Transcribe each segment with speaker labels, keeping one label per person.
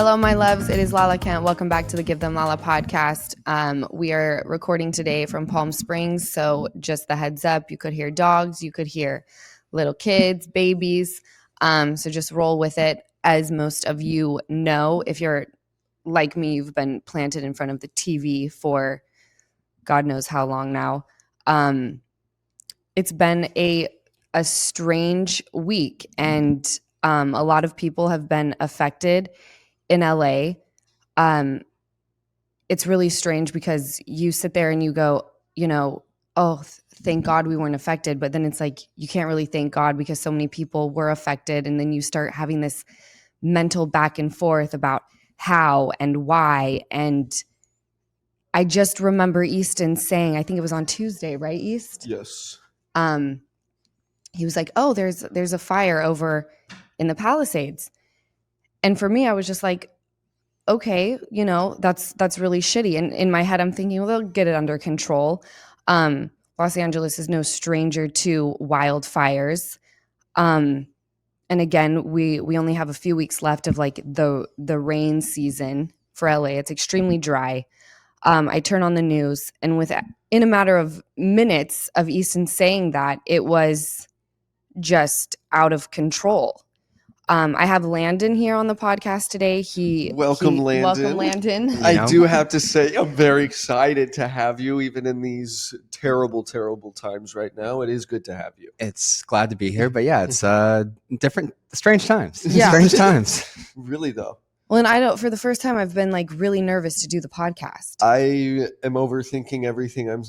Speaker 1: Hello, my loves. It is Lala Kent. Welcome back to the Give Them Lala podcast. We are recording today from Palm Springs, so just the heads up, you could hear dogs, you could hear little kids, babies, so just roll with it. As most of you know, if you're like me, you've been planted in front of the TV for God knows how long now. It's been a strange week, and a lot of people have been affected in LA. It's really strange because you sit there and you go, thank God we weren't affected. But then it's like, you can't really thank God because so many people were affected. And then you start having this mental back and forth about how and why. And I just remember Easton saying, I think it was on Tuesday, right, East?
Speaker 2: Yes.
Speaker 1: He was like, oh, there's a fire over in the Palisades. And for me, I was just like, okay, that's really shitty. And in my head, I'm thinking, well, they'll get it under control. Los Angeles is no stranger to wildfires. And again, we only have a few weeks left of like the rain season for LA. It's extremely dry. I turn on the news, and in a matter of minutes of Easton saying that, it was just out of control. I have Landon here on the podcast today.
Speaker 2: Welcome, Landon.
Speaker 1: Welcome, Landon.
Speaker 2: I do have to say, I'm very excited to have you, even in these terrible, terrible times right now. It is good to have you.
Speaker 3: It's glad to be here, but yeah, it's strange times.
Speaker 1: Yeah.
Speaker 3: Strange times.
Speaker 2: Really, though.
Speaker 1: Well, and for the first time, I've been like really nervous to do the podcast.
Speaker 2: I am overthinking everything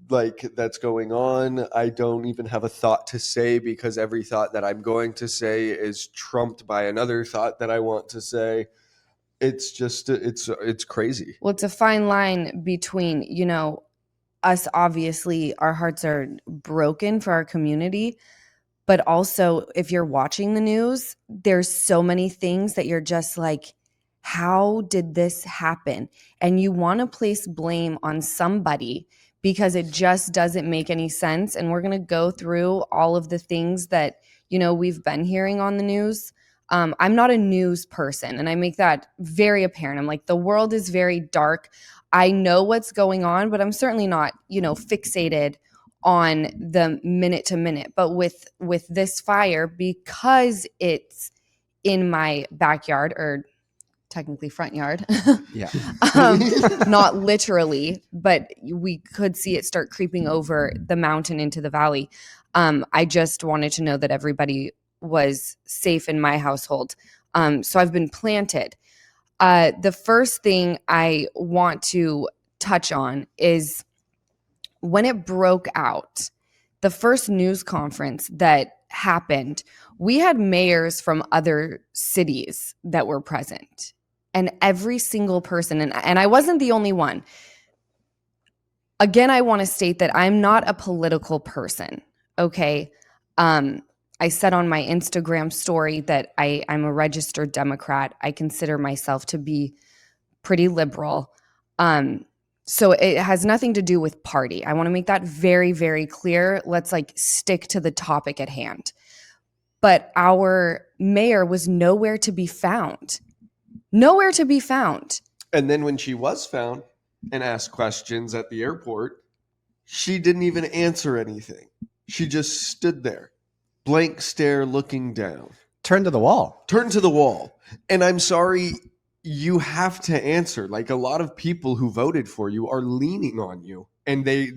Speaker 2: that's going on. I don't even have a thought to say because every thought that I'm going to say is trumped by another thought that I want to say. It's just, it's crazy.
Speaker 1: Well, it's a fine line between, us, obviously, our hearts are broken for our community. But also, if you're watching the news, there's so many things that you're just like, how did this happen? And you want to place blame on somebody because it just doesn't make any sense. And we're going to go through all of the things that, we've been hearing on the news. I'm not a news person, and I make that very apparent. I'm like, the world is very dark. I know what's going on, but I'm certainly not, fixated on the minute to minute. But with this fire, because it's in my backyard, or technically front yard.
Speaker 3: Yeah.
Speaker 1: Not literally, but we could see it start creeping over the mountain into the valley. I just wanted to know that everybody was safe in my household. So I've been planted. The first thing I want to touch on is when it broke out, the first news conference that happened, we had mayors from other cities that were present. And every single person, and I wasn't the only one. Again, I want to state that I'm not a political person, okay? I said on my Instagram story that I'm a registered Democrat. I consider myself to be pretty liberal. So it has nothing to do with party. I want to make that very, very clear. Let's stick to the topic at hand. But our mayor was nowhere to be found. Nowhere to be found.
Speaker 2: And then when she was found and asked questions at the airport, she didn't even answer anything. She just stood there, blank stare, looking down.
Speaker 3: Turn to the wall.
Speaker 2: And I'm sorry, you have to answer. Like, a lot of people who voted for you are leaning on you. And they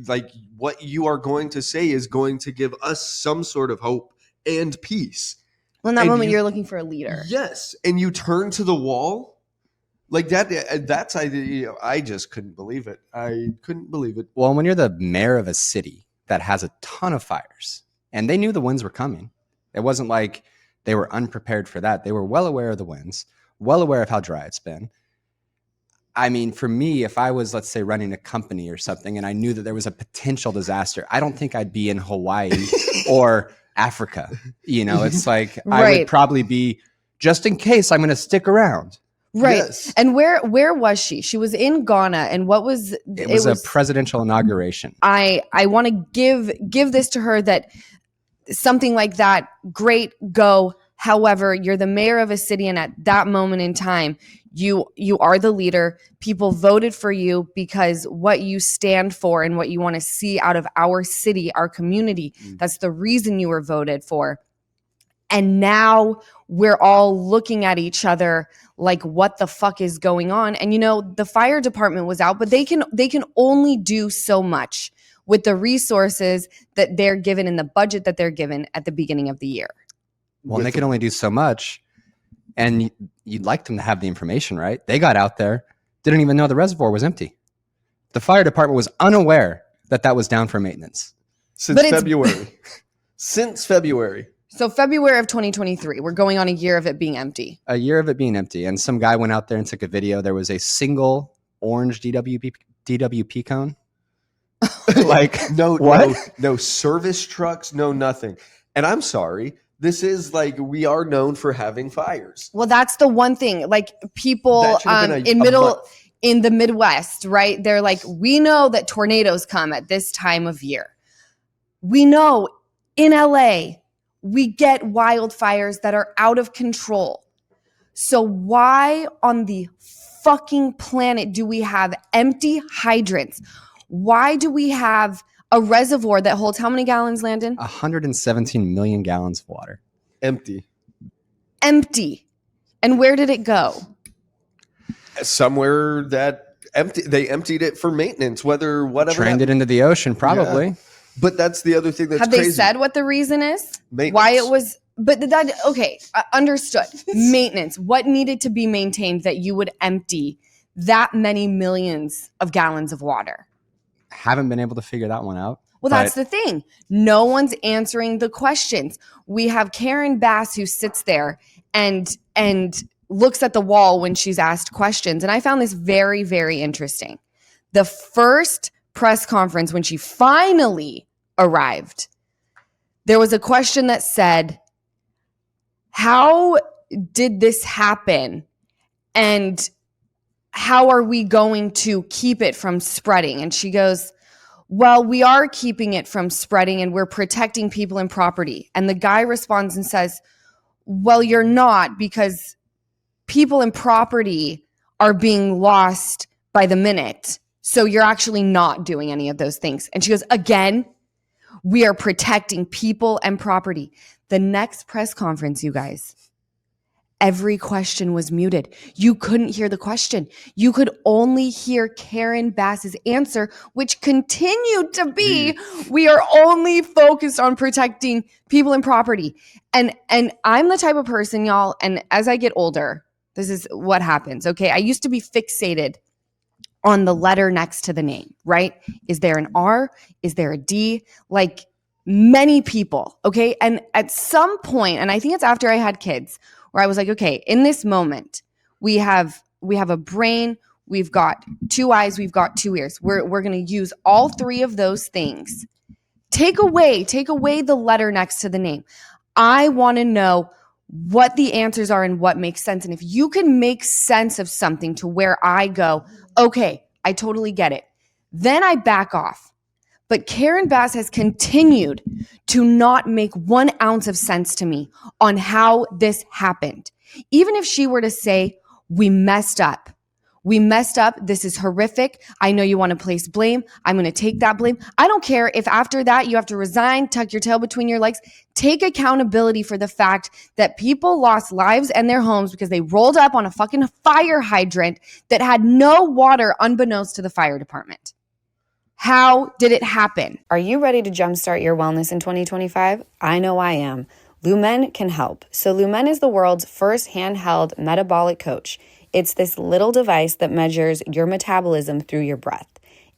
Speaker 2: what you are going to say is going to give us some sort of hope and peace.
Speaker 1: Well, in that moment, you're looking for a leader.
Speaker 2: Yes. And you turn to the wall like that. I just couldn't believe it. I couldn't believe it.
Speaker 3: Well, when you're the mayor of a city that has a ton of fires, and they knew the winds were coming, it wasn't like they were unprepared for that. They were well aware of the winds, well aware of how dry it's been. I mean, for me, if I was, let's say, running a company or something, and I knew that there was a potential disaster, I don't think I'd be in Hawaii or Africa. It's like, right. I would probably be, just in case, I'm going to stick around.
Speaker 1: Right.
Speaker 2: Yes.
Speaker 1: And where was she? She was in Ghana. And what was
Speaker 3: it? Was a presidential inauguration.
Speaker 1: I want to give this to her, that something like that, great, go, However, you're the mayor of a city, and at that moment in time, you are the leader. People voted for you because what you stand for and what you want to see out of our city, our community, that's the reason you were voted for. And now we're all looking at each other like, what the fuck is going on? And the fire department was out, but they can only do so much with the resources that they're given in the budget that they're given at the beginning of the year.
Speaker 3: Well, they can only do so much. And you'd like them to have the information, right? They got out there, didn't even know the reservoir was empty. The fire department was unaware that was down for maintenance.
Speaker 2: Since February. Since February.
Speaker 1: So February of 2023, we're going on a year of it being empty.
Speaker 3: A year of it being empty. And some guy went out there and took a video. There was a single orange DWP cone. Like,
Speaker 2: no service trucks, no nothing. And I'm sorry. This is like, we are known for having fires.
Speaker 1: Well, that's the one thing. Like, people in the Midwest, right? They're like, we know that tornadoes come at this time of year. We know in LA, we get wildfires that are out of control. So why on the fucking planet do we have empty hydrants? Why do we have a reservoir that holds how many gallons, Landon?
Speaker 3: 117 million gallons of water.
Speaker 2: Empty.
Speaker 1: And where did it go?
Speaker 2: Somewhere that they emptied it for maintenance, whatever.
Speaker 3: Drained it into the ocean, probably.
Speaker 2: Yeah. But that's the other thing that's
Speaker 1: Have
Speaker 2: crazy.
Speaker 1: They said what the reason is?
Speaker 2: Maintenance.
Speaker 1: Why it was, but that, okay, understood. Maintenance. What needed to be maintained that you would empty that many millions of gallons of water?
Speaker 3: Haven't been able to figure that one out.
Speaker 1: Well, that's the thing. No one's answering the questions. We have Karen Bass who sits there and looks at the wall when she's asked questions. And I found this very, very interesting. The first press conference, when she finally arrived, there was a question that said, how did this happen? And how are we going to keep it from spreading? And she goes, well, we are keeping it from spreading and we're protecting people and property. And the guy responds and says, well, you're not, because people and property are being lost by the minute. So you're actually not doing any of those things. And she goes, again, we are protecting people and property. The next press conference, you guys, every question was muted. You couldn't hear the question. You could only hear Karen Bass's answer, which continued to be, we are only focused on protecting people and property. And I'm the type of person, y'all, and as I get older, this is what happens, okay? I used to be fixated on the letter next to the name, right? Is there an R? Is there a D? Like many people, okay? And at some point, and I think it's after I had kids, where I was like, okay, in this moment, we have a brain, we've got two eyes, we've got two ears. We're going to use all three of those things. Take away the letter next to the name. I want to know what the answers are and what makes sense. And if you can make sense of something to where I go, okay, I totally get it, then I back off. But Karen Bass has continued to not make 1 ounce of sense to me on how this happened. Even if she were to say, we messed up. This is horrific. I know you want to place blame. I'm going to take that blame. I don't care if after that you have to resign, tuck your tail between your legs. Take accountability for the fact that people lost lives and their homes because they rolled up on a fucking fire hydrant that had no water unbeknownst to the fire department. How did it happen? Are you ready to jumpstart your wellness in 2025? I know I am. Lumen can help. So Lumen is the world's first handheld metabolic coach. It's this little device that measures your metabolism through your breath.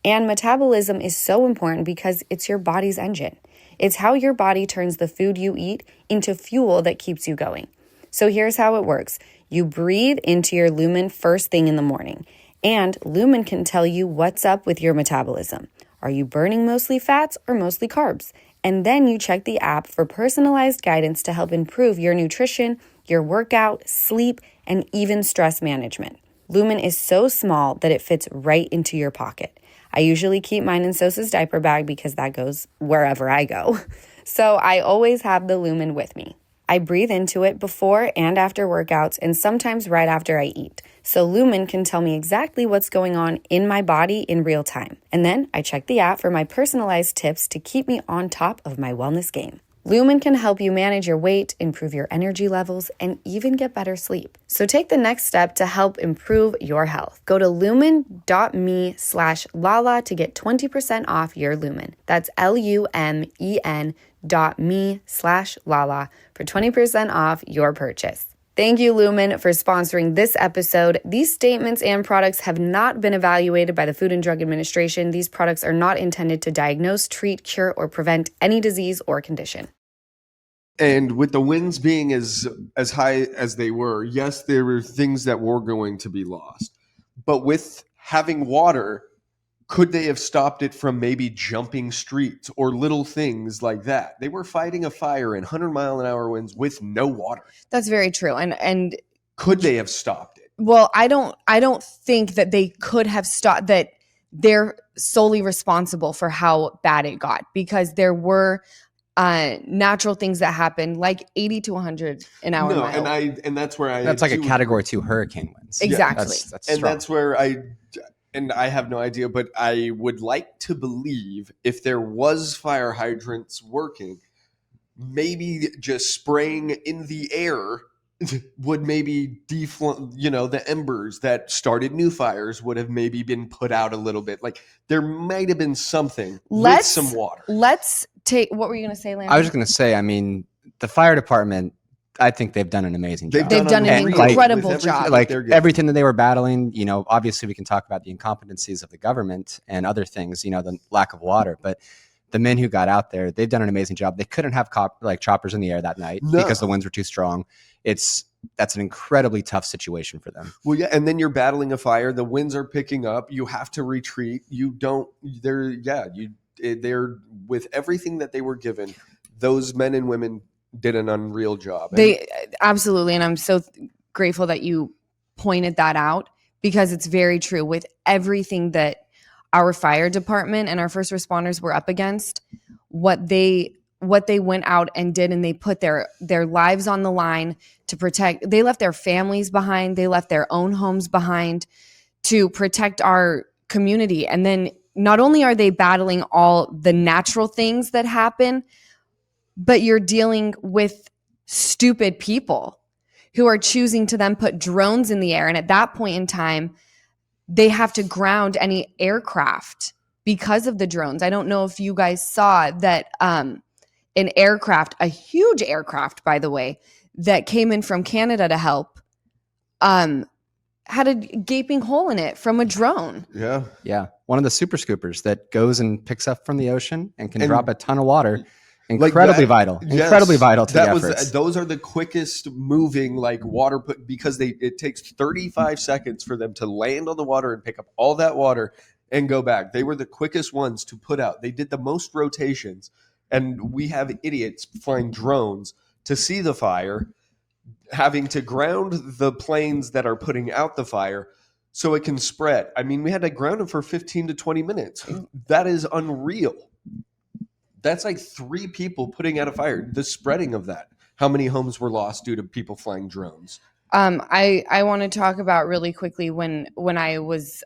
Speaker 1: And metabolism is so important because it's your body's engine. It's how your body turns the food you eat into fuel that keeps you going. So here's how it works. You breathe into your Lumen first thing in the morning. And Lumen can tell you what's up with your metabolism. Are you burning mostly fats or mostly carbs? And then you check the app for personalized guidance to help improve your nutrition, your workout, sleep, and even stress management. Lumen is so small that it fits right into your pocket. I usually keep mine in Sosa's diaper bag because that goes wherever I go. So I always have the Lumen with me. I breathe into it before and after workouts and sometimes right after I eat. So Lumen can tell me exactly what's going on in my body in real time. And then I check the app for my personalized tips to keep me on top of my wellness game. Lumen can help you manage your weight, improve your energy levels, and even get better sleep. So take the next step to help improve your health. Go to lumen.me/Lala to get 20% off your Lumen. That's LUMEN.me/Lala for 20% off your purchase. Thank you, Lumen, for sponsoring this episode. These statements and products have not been evaluated by the Food and Drug Administration. These products are not intended to diagnose, treat, cure, or prevent any disease or condition.
Speaker 2: And with the winds being as high as they were, yes, there were things that were going to be lost. But with having water, could they have stopped it from maybe jumping streets or little things like that? They were fighting a fire in 100-mile-an-hour winds with no water.
Speaker 1: That's very true. And
Speaker 2: could they have stopped it?
Speaker 1: Well, I don't think that they could have stopped, that they're solely responsible for how bad it got, because there were natural things that happened, like 80 to 100 an hour mile.
Speaker 2: And that's where
Speaker 3: that's like a category 2 hurricane winds.
Speaker 1: Exactly.
Speaker 3: That's
Speaker 2: and
Speaker 3: strong.
Speaker 2: that's where I have no idea, but I would like to believe if there was fire hydrants working, maybe just spraying in the air would maybe the embers that started new fires would have maybe been put out a little bit. Like there might have been something with some water.
Speaker 1: Let's take, what were you going to say, Landon?
Speaker 3: I was just going to say, I mean, the fire department, I think they've done an amazing job.
Speaker 1: They've done an incredible job.
Speaker 3: Like everything that they were battling, obviously we can talk about the incompetencies of the government and other things, the lack of water, but the men who got out there, they've done an amazing job. They couldn't have choppers in the air that night because the winds were too strong. That's an incredibly tough situation for them.
Speaker 2: Well, yeah, and then you're battling a fire. The winds are picking up. You have to retreat. They're with everything that they were given. Those men and women did an unreal job.
Speaker 1: They absolutely, and I'm so grateful that you pointed that out, because it's very true. With everything that our fire department and our first responders were up against, what they went out and did, and they put their lives on the line to protect. They left their families behind. They left their own homes behind to protect our community. And then not only are they battling all the natural things that happen, but you're dealing with stupid people who are choosing to then put drones in the air. And at that point in time, they have to ground any aircraft because of the drones. I don't know if you guys saw that an aircraft, a huge aircraft, by the way, that came in from Canada to help, had a gaping hole in it from a drone.
Speaker 2: Yeah.
Speaker 3: Yeah. One of the super scoopers that goes and picks up from the ocean and can drop a ton of water. Incredibly vital to the efforts.
Speaker 2: Those are the quickest moving water because it takes 35 seconds for them to land on the water and pick up all that water and go back. They were the quickest ones to put out. They did the most rotations, and we have idiots flying drones to see the fire, having to ground the planes that are putting out the fire so it can spread. I mean, we had to ground them for 15 to 20 minutes. That is unreal. That's like 3 people putting out a fire. The spreading of that. How many homes were lost due to people flying drones?
Speaker 1: I want to talk about really quickly when I was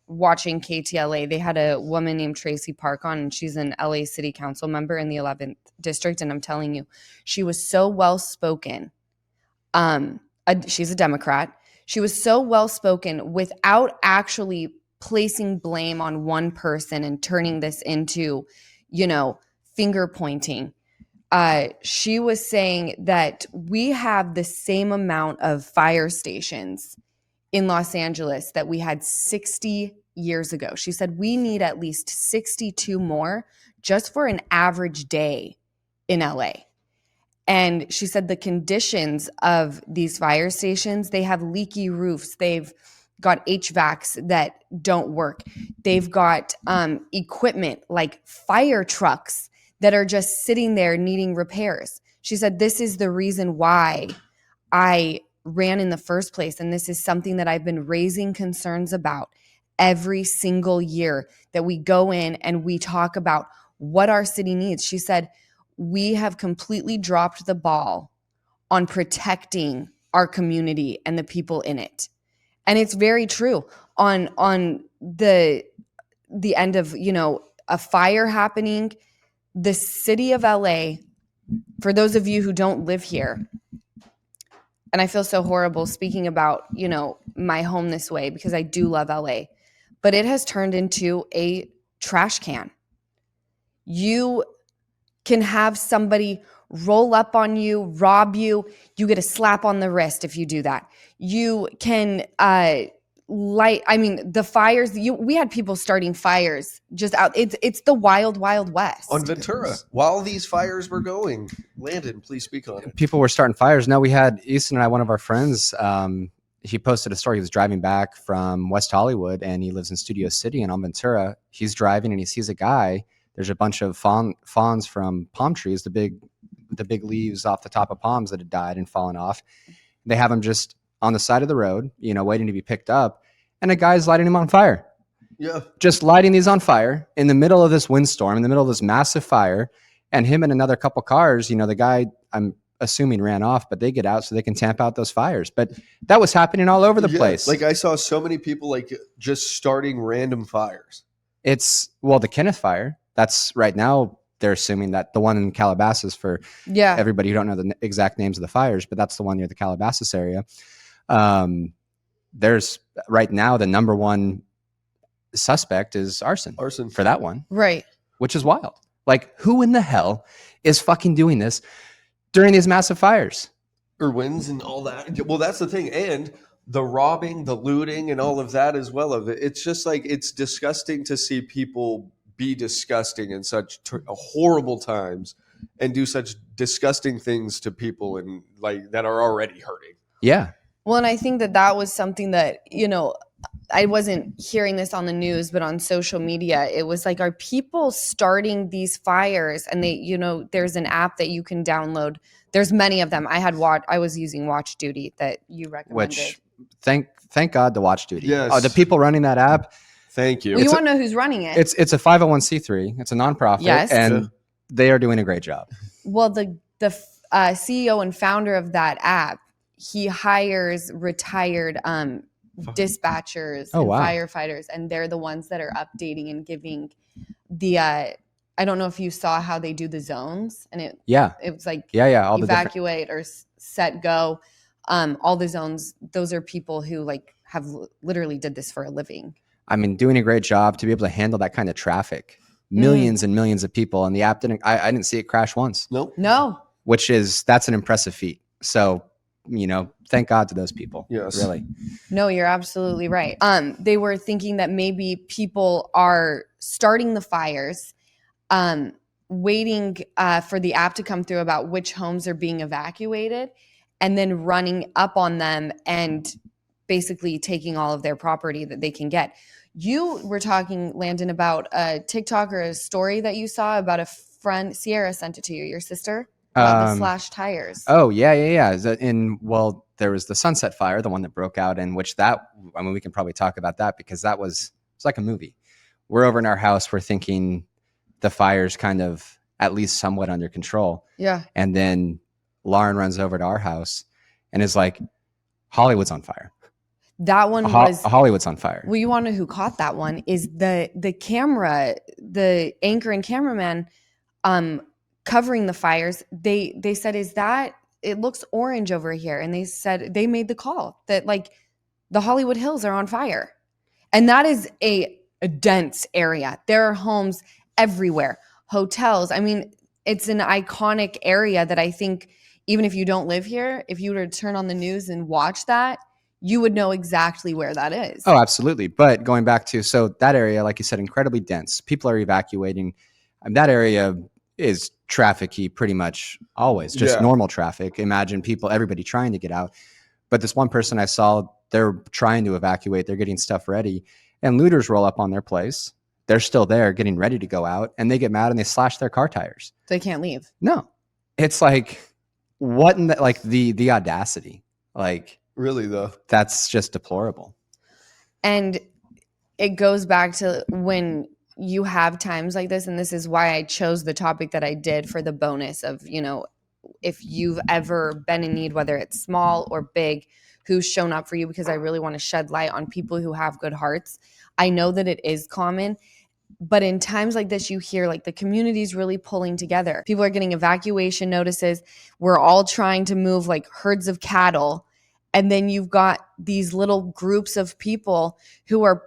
Speaker 1: watching KTLA, they had a woman named Tracy Park on, and she's an LA City Council member in the 11th district. And I'm telling you, she was so well spoken. She's a Democrat. She was so well spoken without actually placing blame on one person and turning this into, finger pointing. She was saying that we have the same amount of fire stations in Los Angeles that we had 60 years ago. She said we need at least 62 more just for an average day in LA. And she said the conditions of these fire stations, they have leaky roofs. They've got HVACs that don't work. They've got equipment like fire trucks that are just sitting there needing repairs. She said, this is the reason why I ran in the first place. And this is something that I've been raising concerns about every single year, that we go in and we talk about what our city needs. She said, we have completely dropped the ball on protecting our community and the people in it. And it's very true. On the end of, a fire happening, the city of LA, for those of you who don't live here, and I feel so horrible speaking about, my home this way because I do love LA, but it has turned into a trash can. You can have somebody roll up on you, rob you. You get a slap on the wrist if you do that. You can the fires. We had people starting fires just out. It's the wild, wild west.
Speaker 2: On Ventura, while these fires were going. Landon, please speak on it.
Speaker 3: People were starting fires. Now we had Easton and I, one of our friends, he posted a story. He was driving back from West Hollywood and he lives in Studio City, and on Ventura, he's driving and he sees a guy. There's a bunch of fawns from palm trees, the big leaves off the top of palms that had died and fallen off. They have him just on the side of the road, waiting to be picked up. And a guy's lighting him on fire.
Speaker 2: Yeah.
Speaker 3: Just lighting these on fire in the middle of this windstorm, in the middle of this massive fire. And him and another couple cars, the guy, I'm assuming, ran off, but they get out so they can tamp out those fires. But that was happening all over the place.
Speaker 2: Like I saw so many people just starting random fires.
Speaker 3: It's, the Kenneth fire. That's right now. They're assuming that the one in Calabasas, for everybody who don't know the exact names of the fires, but that's the one near the Calabasas area. There's right now the number one suspect is arson for that one.
Speaker 1: Right.
Speaker 3: Which is wild. Like, who in the hell is fucking doing this during these massive fires?
Speaker 2: Irwins and all that. Well, that's the thing. And the robbing, the looting, and all of that as well of it. It's just it's disgusting to see people be disgusting in such horrible times and do such disgusting things to people and that are already hurting.
Speaker 3: Yeah.
Speaker 1: Well, and I think that was something that, I wasn't hearing this on the news, but on social media, it was are people starting these fires? And they, there's an app that you can download. There's many of them. I was using Watch Duty that you recommended.
Speaker 3: Which, thank God, the Watch Duty.
Speaker 2: Yes.
Speaker 3: The people running that app.
Speaker 2: Thank you.
Speaker 1: Well, you want to know who's running it?
Speaker 3: It's a 501c3. It's a nonprofit.
Speaker 1: Yes.
Speaker 3: And they are doing a great job.
Speaker 1: Well, the CEO and founder of that app, he hires retired dispatchers and firefighters, and they're the ones that are updating and giving the I don't know if you saw how they do the zones, and it was all evacuate or set go, all the zones. Those are people who have literally did this for a living.
Speaker 3: I mean, doing a great job to be able to handle that kind of traffic, millions and millions of people, and the app I didn't see it crash once.
Speaker 2: Nope.
Speaker 1: No.
Speaker 3: That's an impressive feat. So, thank God to those people.
Speaker 2: Yes.
Speaker 3: Really.
Speaker 1: No, you're absolutely right. They were thinking that maybe people are starting the fires, waiting for the app to come through about which homes are being evacuated, and then running up on them and basically taking all of their property that they can get. You were talking, Landon, about a TikTok or a story that you saw about a friend. Sierra sent it to you, your sister, about the slashed tires.
Speaker 3: Oh, yeah. There was the Sunset Fire, the one that broke out, in which we can probably talk about that because it's like a movie. We're over in our house. We're thinking the fire's kind of at least somewhat under control.
Speaker 1: Yeah.
Speaker 3: And then Lauren runs over to our house and is like, Hollywood's on fire.
Speaker 1: That one was
Speaker 3: Hollywood's on fire.
Speaker 1: Well, you want to know who caught that one is the camera, the anchor and cameraman covering the fires. They said, it looks orange over here. And they said they made the call that the Hollywood Hills are on fire. And that is a dense area. There are homes everywhere, hotels. I mean, it's an iconic area that I think even if you don't live here, if you were to turn on the news and watch that, you would know exactly where that is.
Speaker 3: Oh, absolutely. But going back to, that area, like you said, incredibly dense. People are evacuating. That area is traffic-y pretty much always, just normal traffic. Imagine everybody trying to get out. But this one person I saw, they're trying to evacuate. They're getting stuff ready. And looters roll up on their place. They're still there getting ready to go out. And they get mad and they slash their car tires.
Speaker 1: They can't leave.
Speaker 3: No. It's what in the audacity?
Speaker 2: Really, though.
Speaker 3: That's just deplorable.
Speaker 1: And it goes back to when you have times like this, and this is why I chose the topic that I did for the bonus of, if you've ever been in need, whether it's small or big, who's shown up for you, because I really want to shed light on people who have good hearts. I know that it is common, but in times like this, you hear like the community's really pulling together. People are getting evacuation notices. We're all trying to move like herds of cattle. And then you've got these little groups of people who are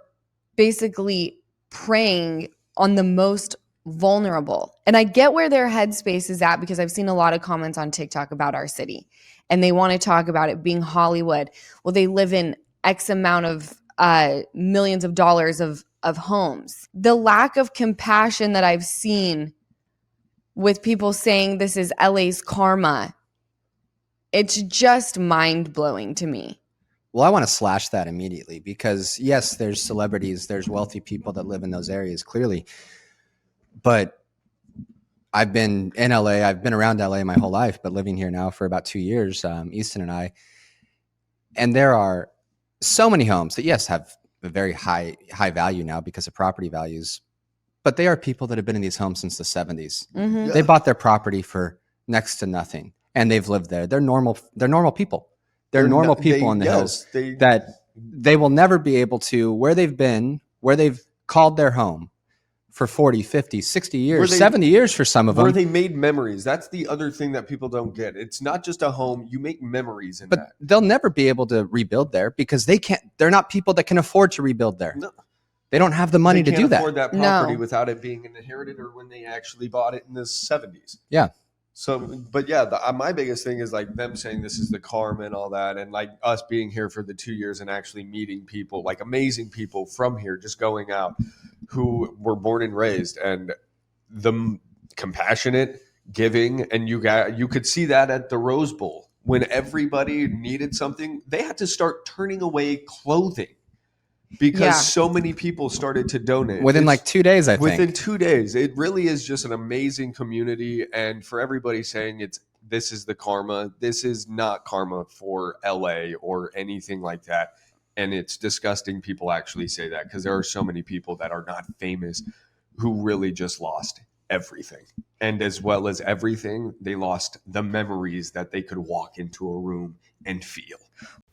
Speaker 1: basically preying on the most vulnerable. And I get where their headspace is at, because I've seen a lot of comments on TikTok about our city, and they want to talk about it being Hollywood. Well, they live in X amount of millions of dollars of homes. The lack of compassion that I've seen with people saying this is LA's karma, it's just mind-blowing to me.
Speaker 3: Well, I want to slash that immediately, because yes, there's celebrities, there's wealthy people that live in those areas, clearly. But I've been in LA, I've been around LA my whole life, but living here now for about 2 years, Easton and I. And there are so many homes that, yes, have a very high value now because of property values. But they are people that have been in these homes since the 70s.
Speaker 1: Mm-hmm.
Speaker 3: They bought their property for next to nothing, and they've lived there. They're normal people. They're normal people in the hills that they will never be able to, where they've been, where they've called their home for 40, 50, 60 years, 70 years for some of them.
Speaker 2: Where they made memories. That's the other thing that people don't get. It's not just a home. You make memories in that.
Speaker 3: But they'll never be able to rebuild there, because they're not people that can afford to rebuild there.
Speaker 2: No.
Speaker 3: They don't have the money to do that.
Speaker 2: They can't afford that property without it being inherited, or when they actually bought it in the 70s.
Speaker 3: Yeah.
Speaker 2: So, but yeah, my biggest thing is like them saying this is the karma and all that, and like us being here for the 2 years and actually meeting people, like amazing people from here, just going out, who were born and raised, and the compassionate, giving, and you could see that at the Rose Bowl when everybody needed something. They had to start turning away clothing because so many people started to donate
Speaker 3: within like 2 days.
Speaker 2: Within 2 days. It really is just an amazing community. And for everybody saying this is the karma, this is not karma for LA or anything like that. And it's disgusting people actually say that, because there are so many people that are not famous who really just lost everything. And as well as everything, they lost the memories that they could walk into a room and feel.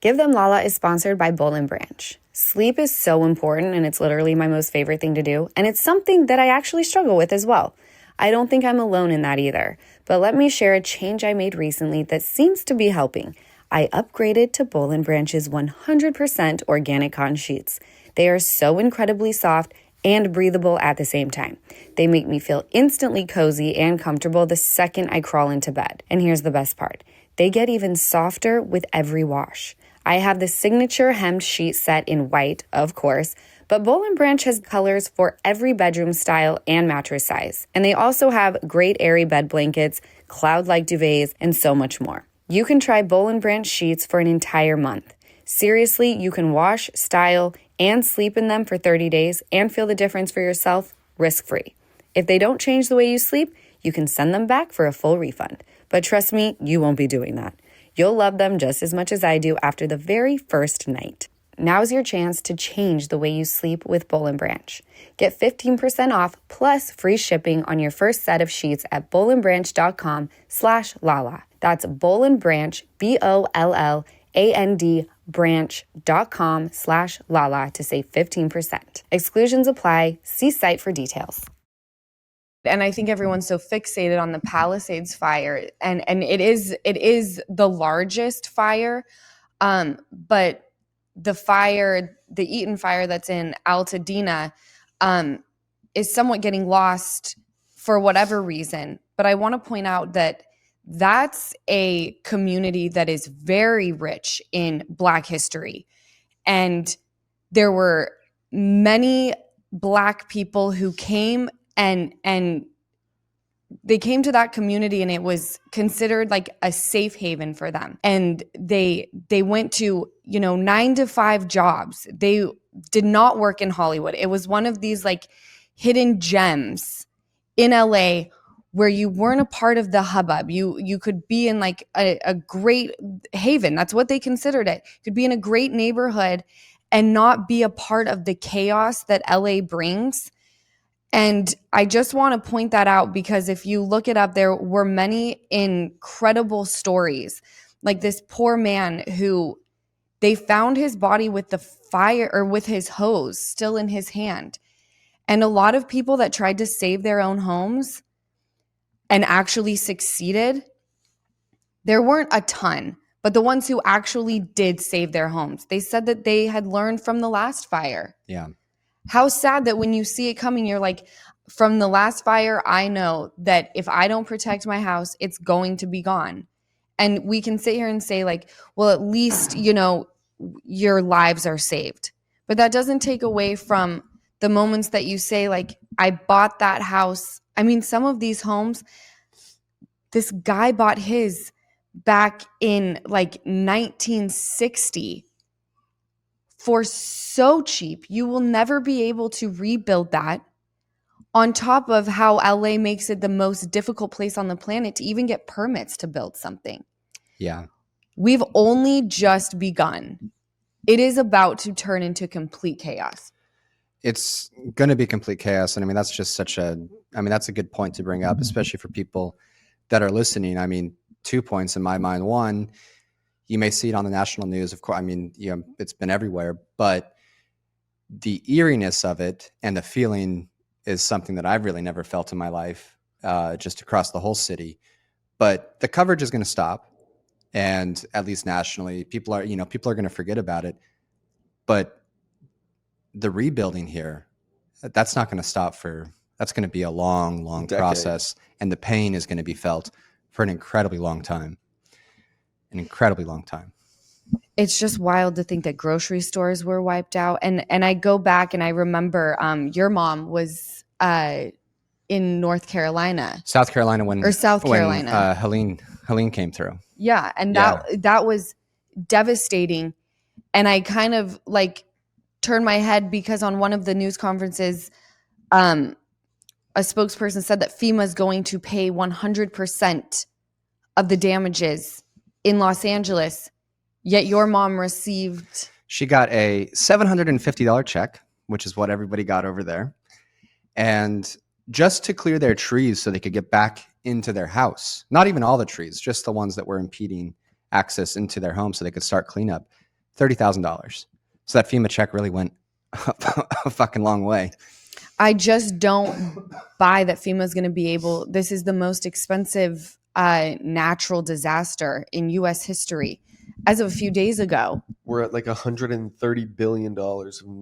Speaker 4: Give Them Lala is sponsored by Boll & Branch. Sleep is so important, and it's literally my most favorite thing to do. And it's something that I actually struggle with as well. I don't think I'm alone in that either. But let me share a change I made recently that seems to be helping. I upgraded to Boll & Branch's 100% organic cotton sheets. They are so incredibly soft and breathable at the same time. They make me feel instantly cozy and comfortable the second I crawl into bed. And here's the best part. They get even softer with every wash. I have the signature hemmed sheet set in white, of course, but Boll & Branch has colors for every bedroom style and mattress size. And they also have great airy bed blankets, cloud-like duvets, and so much more. You can try Boll & Branch sheets for an entire month. Seriously, you can wash, style, and sleep in them for 30 days and feel the difference for yourself risk-free. If they don't change the way you sleep, you can send them back for a full refund. But trust me, you won't be doing that. You'll love them just as much as I do after the very first night. Now's your chance to change the way you sleep with Boll & Branch. Get 15% off plus free shipping on your first set of sheets at bollandbranch.com/Lala. That's Boll & Branch, BOLLAND branch.com/Lala to save 15%. Exclusions apply. See site for details.
Speaker 1: And I think everyone's so fixated on the Palisades fire, and it is the largest fire, but the Eaton fire that's in Altadena, is somewhat getting lost for whatever reason. But I want to point out that that's a community that is very rich in Black history, and there were many Black people who came and they came to that community, and it was considered like a safe haven for them. And they went to, 9 to 5 jobs. They did not work in Hollywood. It was one of these like hidden gems in LA where you weren't a part of the hubbub. You could be in like a great haven. That's what they considered it. You could be in a great neighborhood and not be a part of the chaos that LA brings. And I just want to point that out because if you look it up, there were many incredible stories. Like this poor man who they found his body with the fire or with his hose still in his hand. And a lot of people that tried to save their own homes and actually succeeded, there weren't a ton, but the ones who actually did save their homes, they said that they had learned from the last fire.
Speaker 3: Yeah.
Speaker 1: How sad that when you see it coming, you're like, from the last fire, I know that if I don't protect my house, it's going to be gone. And we can sit here and say like, well, at least, you know, your lives are saved. But that doesn't take away from the moments that you say like, I bought that house. I mean, some of these homes, this guy bought his back in like 1960 for so cheap. You will never be able to rebuild that. On top of how LA makes it the most difficult place on the planet to even get permits to build something.
Speaker 3: Yeah.
Speaker 1: We've only just begun. It is about to turn into complete chaos.
Speaker 3: It's going to be complete chaos. And I mean, that's just that's a good point to bring up, especially for people that are listening. I mean, 2 points in my mind. One, you may see it on the national news. Of course, I mean, you know, it's been everywhere, but the eeriness of it and the feeling is something that I've really never felt in my life, just across the whole city. But the coverage is going to stop. And at least nationally, people are going to forget about it. But the rebuilding here, that's not going to stop that's going to be a long, long process. And the pain is going to be felt for an incredibly long time. It's
Speaker 1: just wild to think that grocery stores were wiped out. And I go back and I remember your mom was in North Carolina.
Speaker 3: South Carolina
Speaker 1: South Carolina.
Speaker 3: Helene came through.
Speaker 1: Yeah. And that was devastating. And I kind of like turned my head because on one of the news conferences, a spokesperson said that FEMA is going to pay 100% of the damages in Los Angeles, yet your mom
Speaker 3: she got a $750 check, which is what everybody got over there. And just to clear their trees so they could get back into their house, not even all the trees, just the ones that were impeding access into their home so they could start cleanup, $30,000. So that FEMA check really went a fucking long way.
Speaker 1: I just don't buy that FEMA is going to be able, this is the most expensive natural disaster in U.S. history. As of a few days ago,
Speaker 2: we're at like $130 billion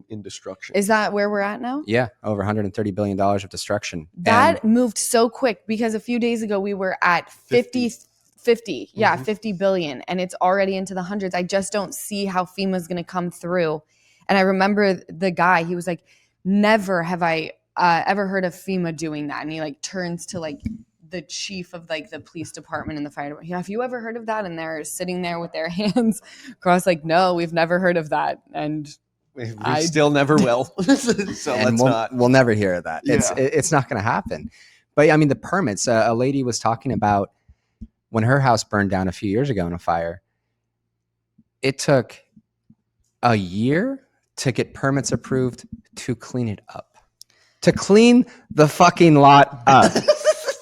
Speaker 2: in destruction.
Speaker 1: Is that where we're at now?
Speaker 3: Yeah, over $130 billion of destruction.
Speaker 1: That moved so quick because a few days ago we were at 50 billion, and it's already into the hundreds. I just don't see how FEMA is going to come through. And I remember the guy, he was like, never have I ever heard of FEMA doing that. And he like turns to like the chief of like the police department and the fire department. Yeah, have you ever heard of that? And they're sitting there with their hands crossed like, no, we've never heard of that. And
Speaker 2: we still never will. So
Speaker 3: we'll never hear of that.
Speaker 2: Yeah.
Speaker 3: It's not going to happen. But I mean, the permits, a lady was talking about when her house burned down a few years ago in a fire, it took a year to get permits approved to clean it up, to clean the fucking lot up.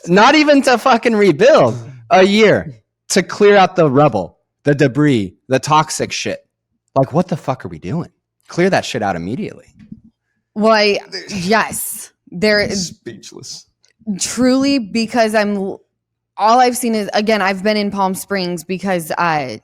Speaker 3: Not even to fucking rebuild. A year to clear out the rubble, the debris, the toxic shit. Like, what the fuck are we doing? Clear that shit out immediately.
Speaker 1: Well, yes. There
Speaker 2: speechless.
Speaker 1: Truly, because all I've seen is, again, I've been in Palm Springs because the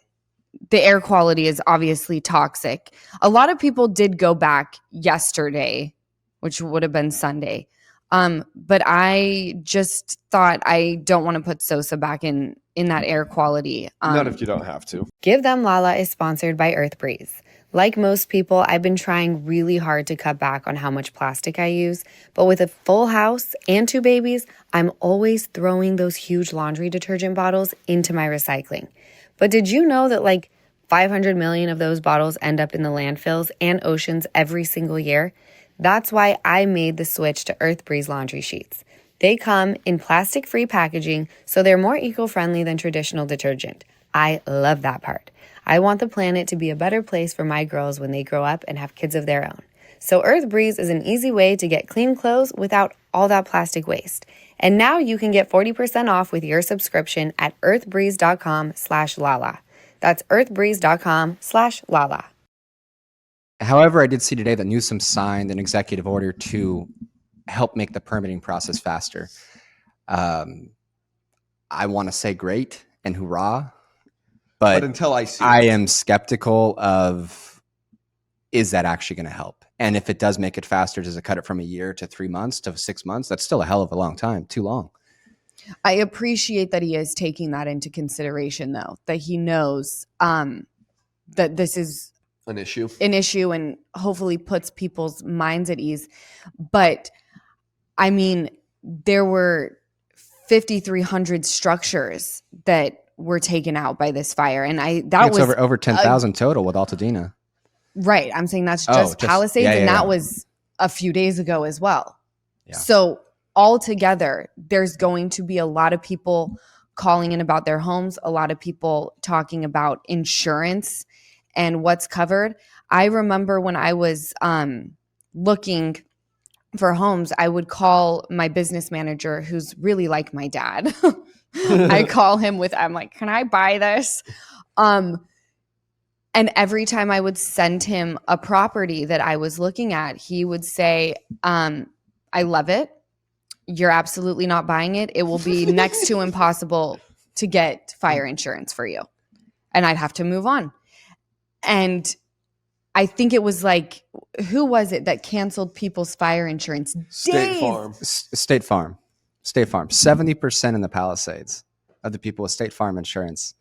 Speaker 1: air quality is obviously toxic. A lot of people did go back yesterday, which would have been Sunday. But I just thought I don't want to put Sosa back in that air quality.
Speaker 2: Not if you don't have to.
Speaker 4: Give Them Lala is sponsored by Earth Breeze. Like most people, I've been trying really hard to cut back on how much plastic I use. But with a full house and 2 babies, I'm always throwing those huge laundry detergent bottles into my recycling. But did you know that like 500 million of those bottles end up in the landfills and oceans every single year? That's why I made the switch to Earth Breeze laundry sheets. They come in plastic-free packaging, so they're more eco-friendly than traditional detergent. I love that part. I want the planet to be a better place for my girls when they grow up and have kids of their own. So EarthBreeze is an easy way to get clean clothes without all that plastic waste. And now you can get 40% off with your subscription at earthbreeze.com/Lala. That's earthbreeze.com/Lala.
Speaker 3: However, I did see today that Newsom signed an executive order to help make the permitting process faster. I want to say great and hurrah, but
Speaker 2: until I see
Speaker 3: I
Speaker 2: it.
Speaker 3: am skeptical of, is that actually going to help? And if it does make it faster, does it cut it from a year to 3 months to 6 months? That's still a hell of a long time, too long.
Speaker 1: I appreciate that he is taking that into consideration, though, that he knows that this is
Speaker 2: An issue.
Speaker 1: and hopefully puts people's minds at ease. But I mean, there were 5,300 structures that were taken out by this fire, and that was
Speaker 3: over 10,000 total with Altadena.
Speaker 1: Right. I'm saying that's just Palisades, and that was a few days ago as well.
Speaker 3: Yeah.
Speaker 1: So altogether, there's going to be a lot of people calling in about their homes, a lot of people talking about insurance and what's covered. I remember when I was looking for homes, I would call my business manager, who's really like my dad. I call him I'm like, can I buy this? And every time I would send him a property that I was looking at, he would say, I love it. You're absolutely not buying it. It will be next to impossible to get fire insurance for you. And I'd have to move on. And I think it was like, who was it that canceled people's fire insurance?
Speaker 2: State Farm.
Speaker 3: State Farm. 70% in the Palisades of the people with State Farm insurance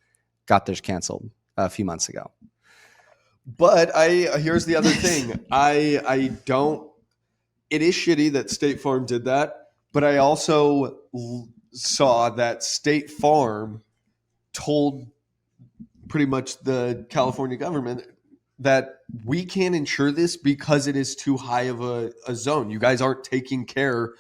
Speaker 3: got theirs canceled a few months ago.
Speaker 2: But here's the other thing. I don't. It is shitty that State Farm did that, but I also saw that State Farm told pretty much the California government that we can't insure this because it is too high of a zone. You guys aren't taking care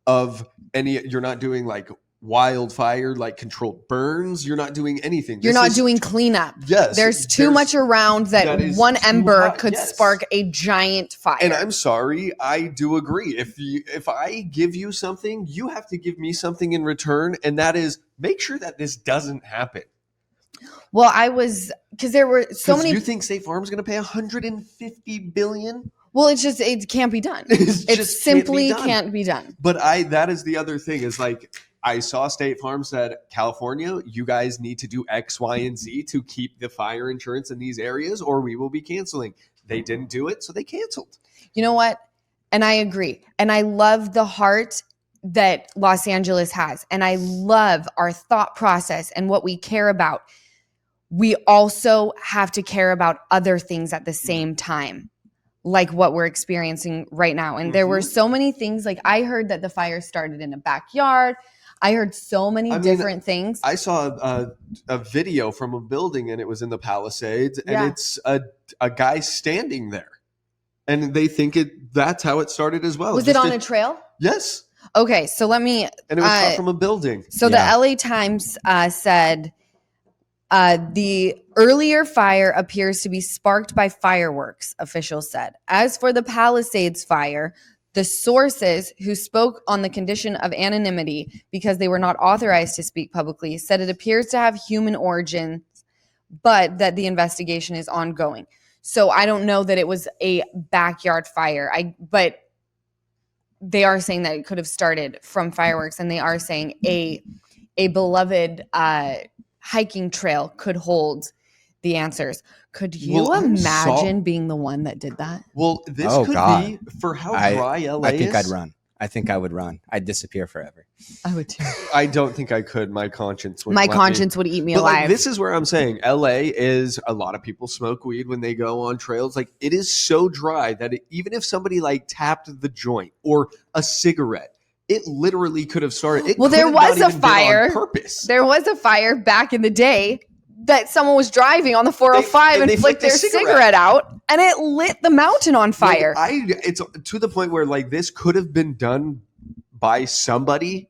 Speaker 2: of any. You're not doing like wildfire, like controlled burns. You're not doing anything.
Speaker 1: You're not doing cleanup.
Speaker 2: Yes.
Speaker 1: There's too much around that one ember could spark a giant fire.
Speaker 2: And I'm sorry, I do agree. If I give you something, you have to give me something in return, and that is make sure that this doesn't happen.
Speaker 1: Well, because there were so many.
Speaker 2: You think State Farm is going to pay $150 billion?
Speaker 1: Well, it can't be done. It simply can't be done.
Speaker 2: But that is the other thing is like, I saw State Farm said, California, you guys need to do X, Y, and Z to keep the fire insurance in these areas or we will be canceling. They didn't do it, so they canceled.
Speaker 1: You know what? And I agree. And I love the heart that Los Angeles has. And I love our thought process and what we care about. We also have to care about other things at the same time, like what we're experiencing right now. And there were so many things. Like I heard that the fire started in a backyard. I heard so many different things.
Speaker 2: I saw a video from a building and it was in the Palisades and it's a guy standing there and they think that's how it started as well.
Speaker 1: Was it on a trail?
Speaker 2: Yes.
Speaker 1: Okay. So let me.
Speaker 2: And it was shot from a building.
Speaker 1: So the LA Times said the earlier fire appears to be sparked by fireworks, officials said. As for the Palisades fire, the sources who spoke on the condition of anonymity because they were not authorized to speak publicly said it appears to have human origins, but that the investigation is ongoing. So I don't know that it was a backyard fire. But they are saying that it could have started from fireworks, and they are saying a beloved hiking trail could hold the answers. Could you imagine being the one that did that?
Speaker 2: Well, this could be for how dry LA is.
Speaker 3: I think I'd run. I think I would run. I'd disappear forever.
Speaker 1: I would too.
Speaker 2: I don't think I could. My conscience would.
Speaker 1: Would eat me alive.
Speaker 2: Like, this is where I'm saying LA is a lot of people smoke weed when they go on trails. Like it is so dry that even if somebody like tapped the joint or a cigarette, it literally could have started.
Speaker 1: There was a fire.
Speaker 2: On purpose.
Speaker 1: There was a fire back in the day that someone was driving on the 405 and flicked their cigarette out, and it lit the mountain on fire.
Speaker 2: It's to the point where like this could have been done by somebody,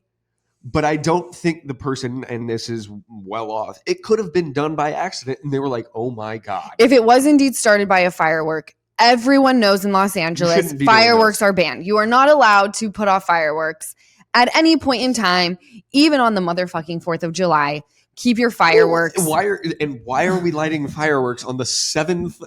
Speaker 2: but I don't think the person, and this is well off, it could have been done by accident, and they were like, "Oh my god!"
Speaker 1: If it was indeed started by a firework, everyone knows in Los Angeles,
Speaker 2: shouldn't be doing
Speaker 1: fireworks are banned. You are not allowed to put off fireworks at any point in time, even on the motherfucking 4th of July. Keep your fireworks.
Speaker 2: Why are we lighting fireworks on the 7th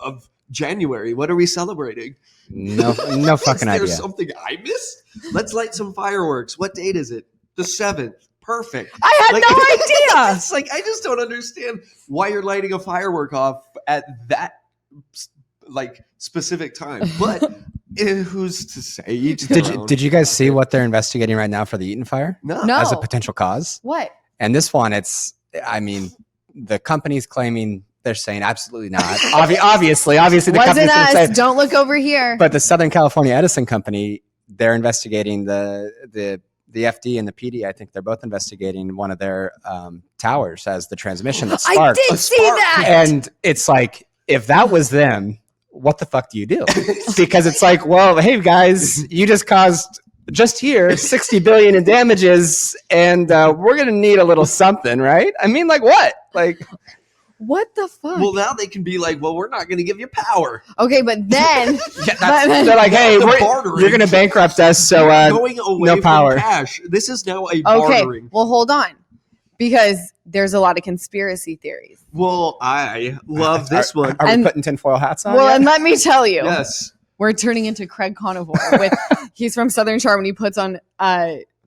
Speaker 2: of January? What are we celebrating?
Speaker 3: No fucking idea.
Speaker 2: Is there something I missed? Let's light some fireworks. What date is it? The 7th. Perfect.
Speaker 1: I had no idea.
Speaker 2: It's like, I just don't understand why you're lighting a firework off at that like specific time. But who's to say?
Speaker 3: Did you guys see what they're investigating right now for the Eaton fire?
Speaker 1: No.
Speaker 3: As a potential cause?
Speaker 1: What?
Speaker 3: And this one, the company's claiming, they're saying absolutely not. Obviously the
Speaker 1: Wasn't
Speaker 3: company's
Speaker 1: us.
Speaker 3: saying,
Speaker 1: Don't look over here.
Speaker 3: but the Southern California Edison company, they're investigating the FD and the PD. I think they're both investigating one of their towers as the transmission that sparked.
Speaker 1: I did see that.
Speaker 3: And it's like, if that was them, what the fuck do you do? Because it's like, well, hey guys, you just caused just here 60 billion in damages, and we're gonna need a little something, right? I mean, like what? Like
Speaker 1: what the fuck?
Speaker 2: Well, now they can be like, well, we're not going to give you power.
Speaker 1: Okay, but then
Speaker 3: they're like, hey, you're gonna bankrupt us, so
Speaker 2: going away
Speaker 3: no
Speaker 2: from
Speaker 3: power.
Speaker 2: cash. This is now a
Speaker 1: okay.
Speaker 2: bartering.
Speaker 1: Well, hold on, because there's a lot of conspiracy theories.
Speaker 2: Well, I love this one.
Speaker 3: Are we putting tinfoil hats on?
Speaker 1: Well,
Speaker 3: yet?
Speaker 1: and let me tell you,
Speaker 2: Yes.
Speaker 1: we're turning into Craig Conover. He's from Southern Charm, and he puts on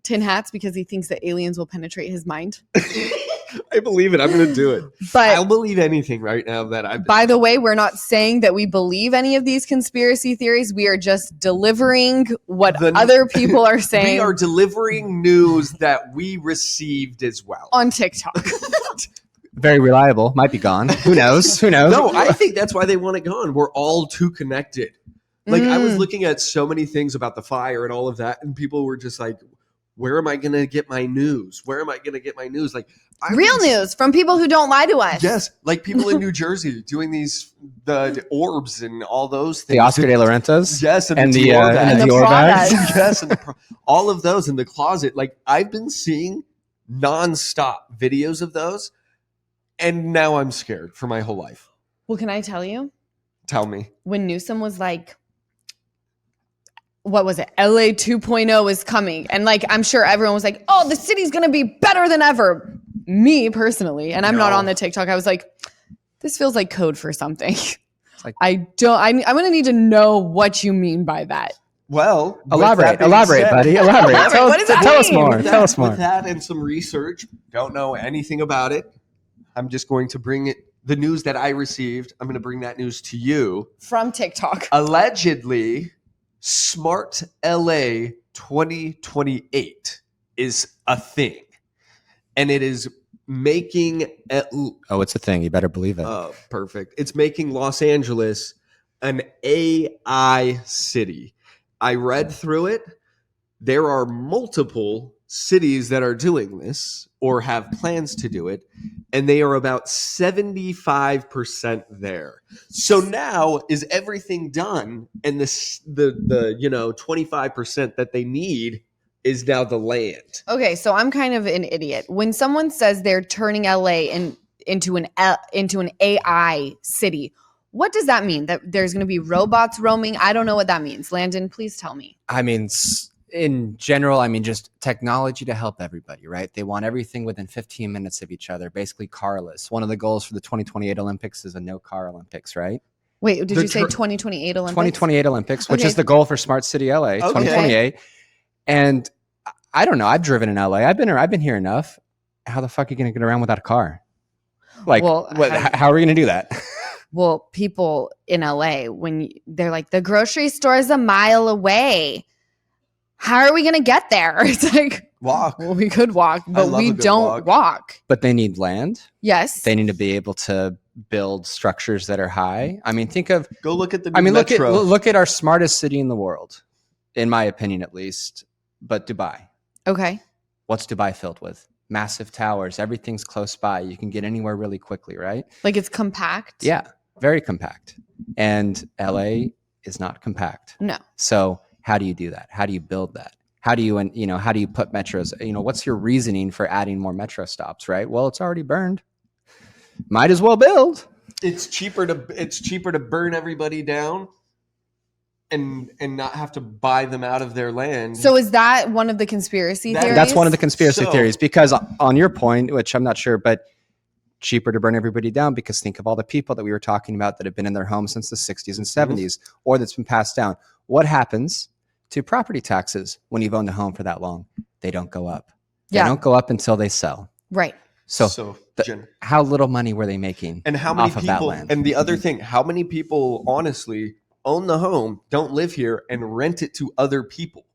Speaker 1: tin hats because he thinks that aliens will penetrate his mind.
Speaker 2: I believe it. I'm going to do it.
Speaker 1: But
Speaker 2: I'll believe anything right now that I've.
Speaker 1: by the way, we're not saying that we believe any of these conspiracy theories. We are just delivering what other people are saying.
Speaker 2: We are delivering news that we received as well
Speaker 1: on TikTok.
Speaker 3: Very reliable. Might be gone. Who knows? Who knows?
Speaker 2: No, I think that's why they want it gone. We're all too connected. Like I was looking at so many things about the fire and all of that, and people were just like, where am I going to get my news? Where am I going to get my news? Like
Speaker 1: real news from people who don't lie to us.
Speaker 2: Yes, like people in New Jersey doing the orbs and all those things.
Speaker 3: The Oscar de la Rentas?
Speaker 2: Yes,
Speaker 3: and the
Speaker 2: Dior bags.
Speaker 3: Dior bags.
Speaker 2: Yes, and all of those in the closet. Like I've been seeing nonstop videos of those, and now I'm scared for my whole life.
Speaker 1: Well, can I tell you?
Speaker 2: Tell me.
Speaker 1: When Newsom was like, what was it? LA 2.0 is coming. And like, I'm sure everyone was like, oh, the city's going to be better than ever. Me personally. And I'm not on the TikTok. I was like, this feels like code for something.
Speaker 3: Like,
Speaker 1: I'm going to need to know what you mean by that.
Speaker 2: Well,
Speaker 3: elaborate, buddy. Elaborate.
Speaker 1: What does that
Speaker 3: tell us
Speaker 1: mean?
Speaker 3: more. Tell us more.
Speaker 2: With that and some research, don't know anything about it. I'm just going to bring the news that I received. I'm going to bring that news to you.
Speaker 1: From TikTok.
Speaker 2: Allegedly, Smart LA 2028 is a thing. And it is making...
Speaker 3: it's a thing. You better believe it.
Speaker 2: Oh, perfect. It's making Los Angeles an AI city. I read through it. There are multiple cities that are doing this or have plans to do it, and they are about 75% there. So now is everything done, and the 25% that they need is now the land.
Speaker 1: Okay, so I'm kind of an idiot. When someone says they're turning LA into an AI city, what does that mean? That there's going to be robots roaming? I don't know what that means. Landon, please tell me.
Speaker 3: I mean, in general, I mean, just technology to help everybody, right? They want everything within 15 minutes of each other, basically carless. One of the goals for the 2028 Olympics is a no-car Olympics, right?
Speaker 1: Wait, did you say 2028 Olympics?
Speaker 3: 2028 Olympics, which is the goal for Smart City LA, 2028. And I don't know. I've driven in LA. I've been here enough. How the fuck are you going to get around without a car? Like, how are we going to do that?
Speaker 1: Well, people in LA, when they're like, the grocery store is a mile away. How are we going to get there? It's like,
Speaker 2: walk.
Speaker 1: Well, we could walk, but we don't walk.
Speaker 3: But they need land.
Speaker 1: Yes.
Speaker 3: They need to be able to build structures that are high. I mean,
Speaker 2: go look at the
Speaker 3: metro. Look at our smartest city in the world, in my opinion, at least, but Dubai.
Speaker 1: Okay.
Speaker 3: What's Dubai filled with? Massive towers. Everything's close by. You can get anywhere really quickly, right?
Speaker 1: Like it's compact?
Speaker 3: Yeah, very compact. And LA is not compact.
Speaker 1: No.
Speaker 3: So how do you do that? How do you build that? How do you put metros? What's your reasoning for adding more metro stops, right? Well, it's already burned. Might as well build.
Speaker 2: It's cheaper to burn everybody down and not have to buy them out of their land.
Speaker 1: So is that one of the conspiracy theories?
Speaker 3: That's one of the conspiracy theories, because on your point, which I'm not sure, but cheaper to burn everybody down, because think of all the people that we were talking about that have been in their homes since the 60s and 70s, or that's been passed down. What happens to property taxes when you've owned a home for that long? They don't go up. They don't go up until they sell.
Speaker 1: Right.
Speaker 2: So
Speaker 3: how little money were they making
Speaker 2: and how many
Speaker 3: off of
Speaker 2: people,
Speaker 3: that land?
Speaker 2: And the other thing, how many people honestly own the home, don't live here, and rent it to other people?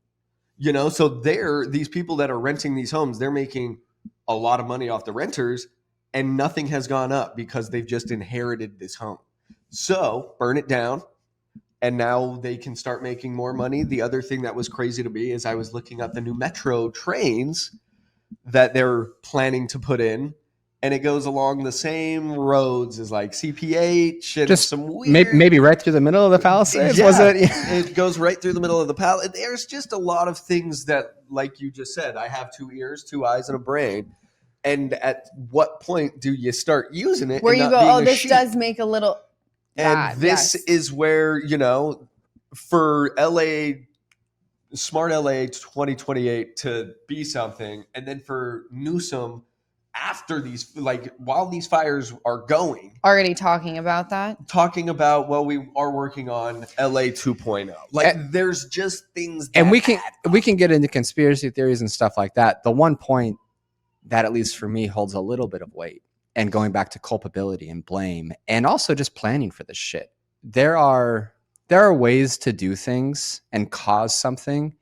Speaker 2: You know, so these people that are renting these homes, they're making a lot of money off the renters, and nothing has gone up because they've just inherited this home. So burn it down, and now they can start making more money. The other thing that was crazy to me is I was looking at the new metro trains that they're planning to put in, and it goes along the same roads as like CPH and
Speaker 3: Just
Speaker 2: some weird...
Speaker 3: maybe right through the middle of the Palisades, was it?
Speaker 2: It goes right through the middle of the palace. There's just a lot of things that, like you just said, I have 2 ears, 2 eyes, and a brain. And at what point do you start using it?
Speaker 1: Where
Speaker 2: and
Speaker 1: you
Speaker 2: not
Speaker 1: go,
Speaker 2: being
Speaker 1: oh,
Speaker 2: a
Speaker 1: this
Speaker 2: sheep?
Speaker 1: does make a little...
Speaker 2: And this is where, you know, for LA, smart LA 2028 to be something, and then for Newsom after these, like while these fires are going,
Speaker 1: already talking about that,
Speaker 2: talking about, well, we are working on LA 2.0. Like there's just things that
Speaker 3: and we can get into conspiracy theories and stuff like that. The one point that, at least for me, holds a little bit of weight, and going back to culpability and blame, and also just planning for this shit. There are ways to do things and cause something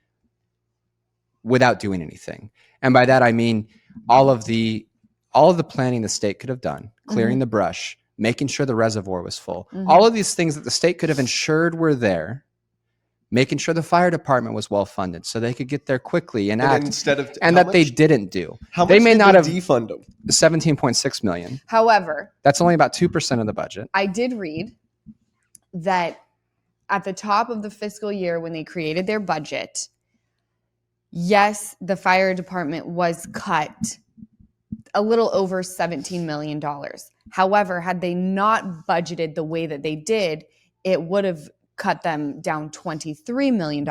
Speaker 3: without doing anything. And by that I mean all of the planning the state could have done, clearing the brush, making sure the reservoir was full. All of these things that the state could have ensured were there, making sure the fire department was well funded so they could get there quickly and act, they didn't do.
Speaker 2: How much
Speaker 3: they may
Speaker 2: did
Speaker 3: not
Speaker 2: they
Speaker 3: have
Speaker 2: defund them?
Speaker 3: $17.6 million.
Speaker 1: However,
Speaker 3: that's only about 2% of the budget.
Speaker 1: I did read that at the top of the fiscal year when they created their budget, yes, the fire department was cut a little over $17 million. However, had they not budgeted the way that they did, it would have cut them down $23 million.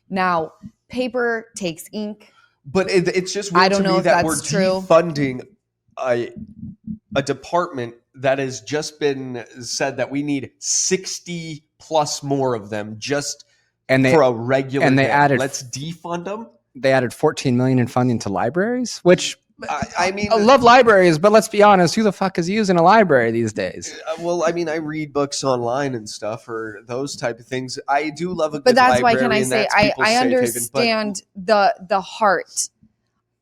Speaker 1: Now, paper takes ink.
Speaker 2: But it's just weird
Speaker 1: I don't
Speaker 2: to
Speaker 1: know
Speaker 2: me
Speaker 1: if
Speaker 2: that
Speaker 1: that's
Speaker 2: we're
Speaker 1: true.
Speaker 2: defunding a department that has just been said that we need 60 plus more of them just for a regular
Speaker 3: and they
Speaker 2: day.
Speaker 3: added,
Speaker 2: let's defund them.
Speaker 3: They added $14 million in funding to libraries, which
Speaker 2: I mean,
Speaker 3: I love libraries, but let's be honest, who the fuck is using a library these days?
Speaker 2: Well, I mean, I read books online and stuff, or those type of things. I do love a good
Speaker 1: but that's
Speaker 2: library.
Speaker 1: Why can I say I understand the heart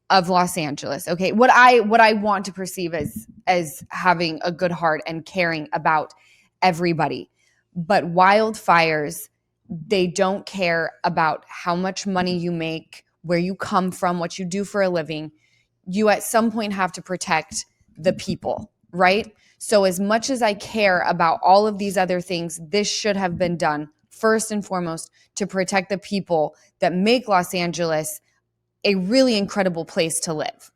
Speaker 1: of Los Angeles. Okay, what I want to perceive as having a good heart and caring about everybody, but wildfires, they don't care about how much money you make, where you come from, what you do for a living. You at some point have to protect the people, right? So as much as I care about all of these other things, this should have been done first and foremost to protect the people that make Los Angeles a really incredible place to live.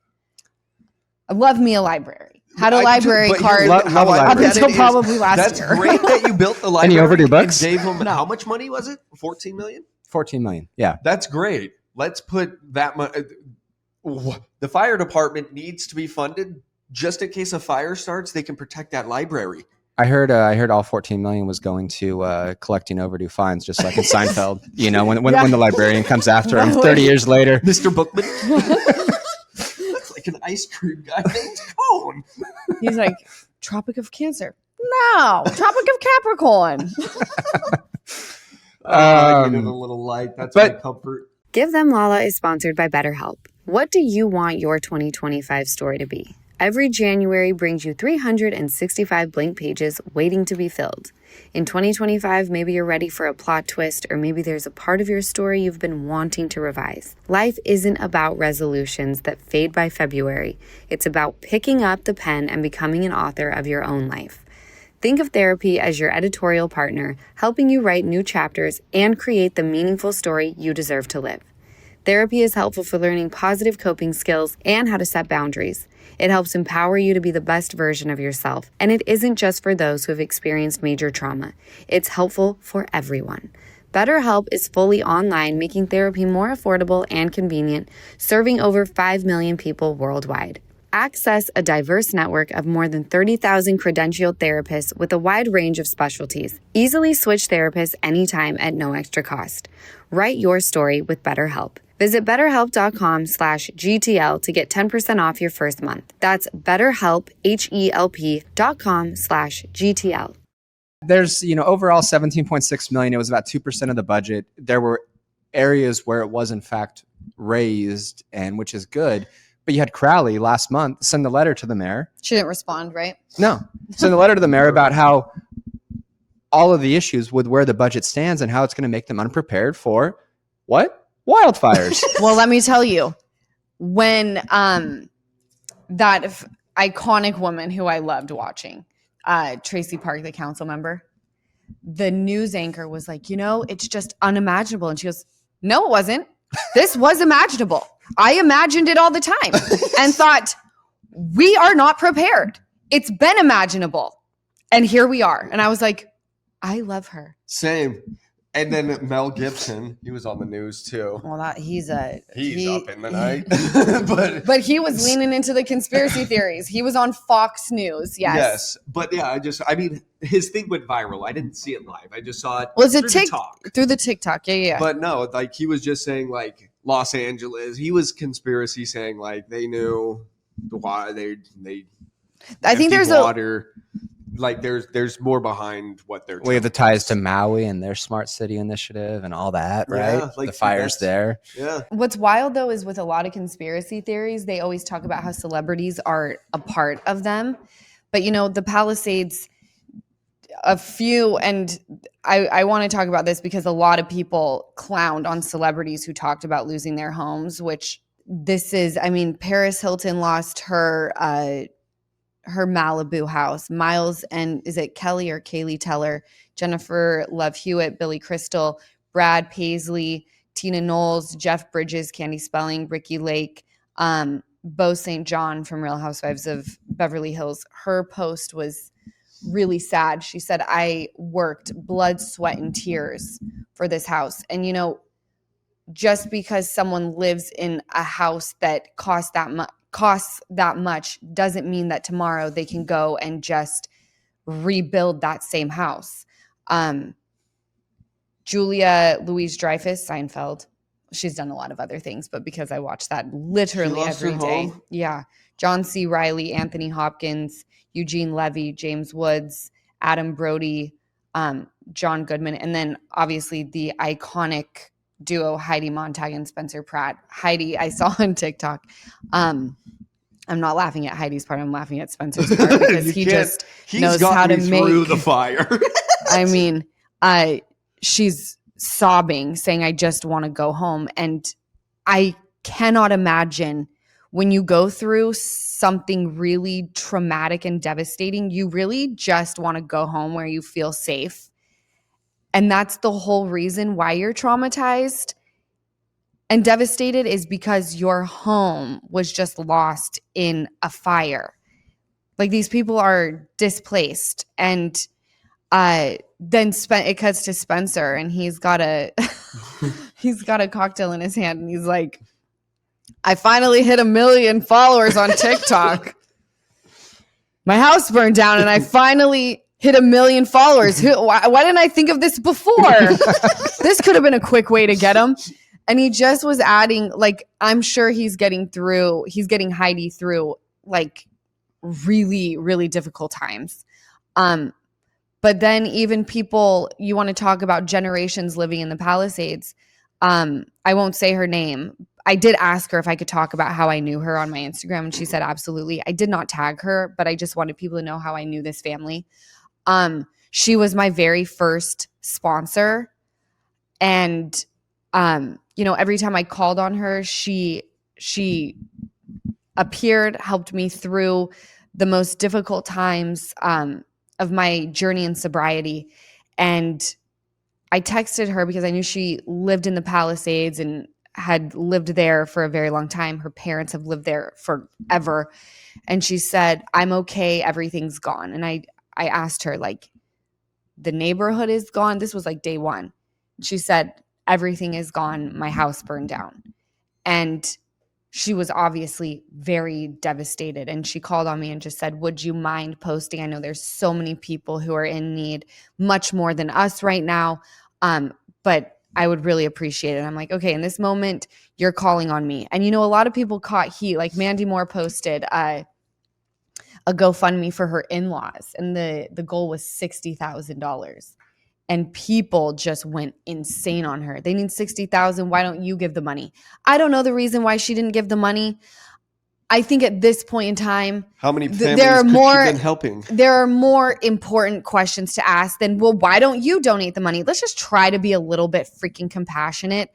Speaker 1: I love me a library. Had a library card up until probably last year.
Speaker 2: That's great that you built the library.
Speaker 3: Any overdue books?
Speaker 2: Gave them, how much money was it? 14 million?
Speaker 3: 14 million, yeah.
Speaker 2: That's great. Let's put that much. The fire department needs to be funded just in case a fire starts. They can protect that library.
Speaker 3: I heard all 14 million was going to collecting overdue fines, just like in Seinfeld. You know, when the librarian comes after him 30 years later,
Speaker 2: Mr. Bookman. That's like an ice cream guy named Cone.
Speaker 1: He's like, Tropic of Cancer. No, Tropic of Capricorn.
Speaker 2: I give him a little light. That's my comfort.
Speaker 4: Give Them Lala is sponsored by BetterHelp. What do you want your 2025 story to be? Every January brings you 365 blank pages waiting to be filled. In 2025, maybe you're ready for a plot twist, or maybe there's a part of your story you've been wanting to revise. Life isn't about resolutions that fade by February. It's about picking up the pen and becoming an author of your own life. Think of therapy as your editorial partner, helping you write new chapters and create the meaningful story you deserve to live. Therapy is helpful for learning positive coping skills and how to set boundaries. It helps empower you to be the best version of yourself. And it isn't just for those who have experienced major trauma. It's helpful for everyone. BetterHelp is fully online, making therapy more affordable and convenient, serving over 5 million people worldwide. Access a diverse network of more than 30,000 credentialed therapists with a wide range of specialties. Easily switch therapists anytime at no extra cost. Write your story with BetterHelp. Visit BetterHelp.com/GTL to get 10% off your first month. That's BetterHelp, HELP.com/GTL.
Speaker 3: There's, overall 17.6 million. It was about 2% of the budget. There were areas where it was in fact raised, and which is good. But you had Crowley last month send a letter to the mayor.
Speaker 1: She didn't respond, right?
Speaker 3: No. Send a letter to the mayor about how all of the issues with where the budget stands and how it's going to make them unprepared for what? Wildfires.
Speaker 1: Well, let me tell you, when that iconic woman who I loved watching, Tracy Park, the council member, the news anchor was like, it's just unimaginable. And she goes, no, it wasn't. This was imaginable. I imagined it all the time and thought, we are not prepared. It's been imaginable. And here we are. And I was like, I love her.
Speaker 2: Same. And then Mel Gibson, he was on the news too.
Speaker 1: Well, he's
Speaker 2: up in the night.
Speaker 1: but he was leaning into the conspiracy theories. He was on Fox News. Yes.
Speaker 2: But yeah, his thing went viral. I didn't see it live. I just saw it
Speaker 1: through the TikTok. Yeah.
Speaker 2: But no, like he was just saying like Los Angeles. He was conspiracy saying like they knew the water. They
Speaker 1: I think there's
Speaker 2: water. Like there's more behind what they're.
Speaker 3: We have the ties to Maui and their smart city initiative and all that, right?
Speaker 2: Yeah, like
Speaker 3: the fires there.
Speaker 2: Yeah.
Speaker 1: What's wild though is with a lot of conspiracy theories, they always talk about how celebrities are a part of them. But the Palisades, a few, and I want to talk about this because a lot of people clowned on celebrities who talked about losing their homes, which Paris Hilton lost her Malibu house. Miles and is it Kelly or Kaylee Teller, Jennifer Love Hewitt, Billy Crystal, Brad Paisley, Tina Knowles, Jeff Bridges, Candy Spelling, Ricky Lake, Bo St. John from Real Housewives of Beverly Hills. Her post was really sad. She said, I worked blood, sweat, and tears for this house. And just because someone lives in a house that costs that much doesn't mean that tomorrow they can go and just rebuild that same house. Julia Louis-Dreyfus, Seinfeld. She's done a lot of other things, but because I watch that literally every day.
Speaker 2: Home.
Speaker 1: Yeah. John C. Reilly, Anthony Hopkins, Eugene Levy, James Woods, Adam Brody, John Goodman, and then obviously the iconic duo Heidi Montag and Spencer Pratt. Heidi, I saw on TikTok. I'm not laughing at Heidi's part. I'm laughing at Spencer's part because he just knows how to make
Speaker 2: through the fire.
Speaker 1: She's sobbing, saying, "I just want to go home." And I cannot imagine when you go through something really traumatic and devastating, you really just want to go home where you feel safe. And that's the whole reason why you're traumatized and devastated is because your home was just lost in a fire. Like these people are displaced. And then it cuts to Spencer and he's got a cocktail in his hand and he's like, I finally hit 1 million followers on TikTok. My house burned down and I finally hit 1 million followers. Why didn't I think of this before? This could have been a quick way to get him. And he just was adding, like, I'm sure he's getting Heidi through like really, really difficult times. But then even people, you want to talk about generations living in the Palisades. I won't say her name. I did ask her if I could talk about how I knew her on my Instagram, and she said absolutely. I did not tag her, but I just wanted people to know how I knew this family. She was my very first sponsor, and every time I called on her, she appeared, helped me through the most difficult times of my journey in sobriety. And I texted her because I knew she lived in the Palisades and had lived there for a very long time. Her parents have lived there forever. And she said, I'm okay. Everything's gone. And I asked her, like, the neighborhood is gone. This was like day one. She said, everything is gone. My house burned down. And she was obviously very devastated. And she called on me and just said, would you mind posting? I know there's so many people who are in need, much more than us right now. But I would really appreciate it. And I'm like, okay, in this moment, you're calling on me. And, a lot of people caught heat. Like Mandy Moore posted a GoFundMe for her in-laws. And the goal was $60,000. And people just went insane on her. They need $60,000. Why don't you give the money? I don't know the reason why she didn't give the money. I think at this point in time,
Speaker 2: how many families could she been helping?
Speaker 1: There are more important questions to ask than, well, why don't you donate the money? Let's just try to be a little bit freaking compassionate.